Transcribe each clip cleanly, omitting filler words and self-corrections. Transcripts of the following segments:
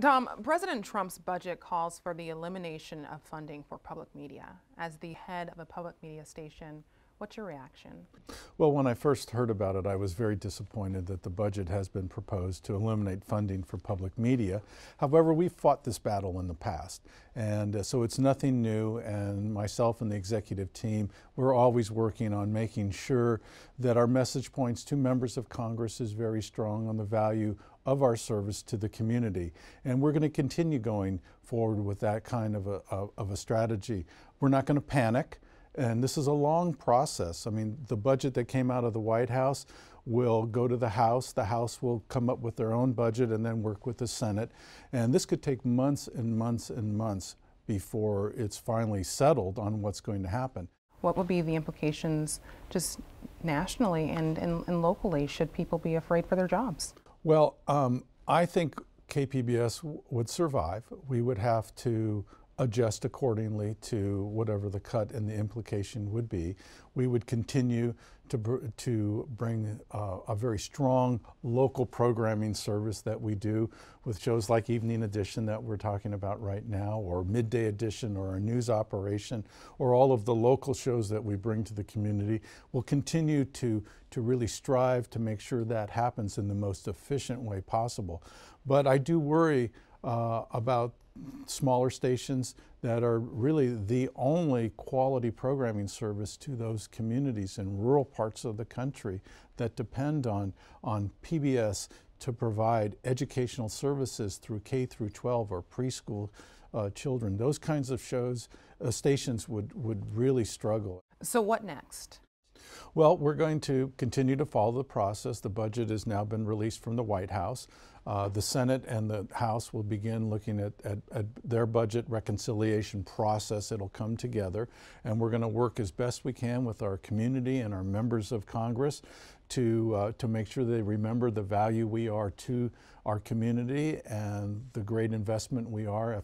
Tom, President Trump's budget calls for the elimination of funding for public media. As the head of a public media station, what's your reaction? Well, when I first heard about it, I was very disappointed that the budget has been proposed to eliminate funding for public media. However, we've fought this battle in the past, and so it's nothing new, and myself and the executive team, we're always working on making sure that our message points to members of Congress is very strong on the value of our service to the community. And we're going to continue going forward with that kind of a strategy. We're not going to panic. And this is a long process. I mean, the budget that came out of the White House will go to the House. The House will come up with their own budget and then work with the Senate. And this could take months and months and months before it's finally settled on what's going to happen. What will be the implications just nationally and locally? Should people be afraid for their jobs? Well, I think KPBS would survive. We would have to adjust accordingly to whatever the cut and the implication would be. We would continue to bring a very strong local programming service that we do with shows like Evening Edition that we're talking about right now, or Midday Edition, or our news operation, or all of the local shows that we bring to the community. We'll continue to really strive to make sure that happens in the most efficient way possible. But I do worry about smaller stations that are really the only quality programming service to those communities in rural parts of the country that depend on PBS to provide educational services through K through 12 or preschool children. Those kinds of shows, stations would really struggle. So what next? Well, we're going to continue to follow the process. The budget has now been released from the White House. The Senate and the House will begin looking at their budget reconciliation process. It'll come together, and we're going to work as best we can with our community and our members of Congress to make sure they remember the value we are to our community and the great investment we are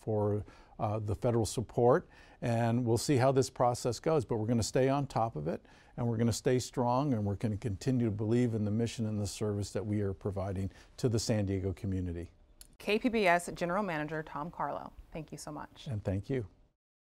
for the federal support. And we'll see how this process goes, but we're going to stay on top of it, and we're going to stay strong, and we're going to continue to believe in the mission and the service that we are providing to the San Diego community. KPBS General Manager Tom Carlo, thank you so much. And thank you.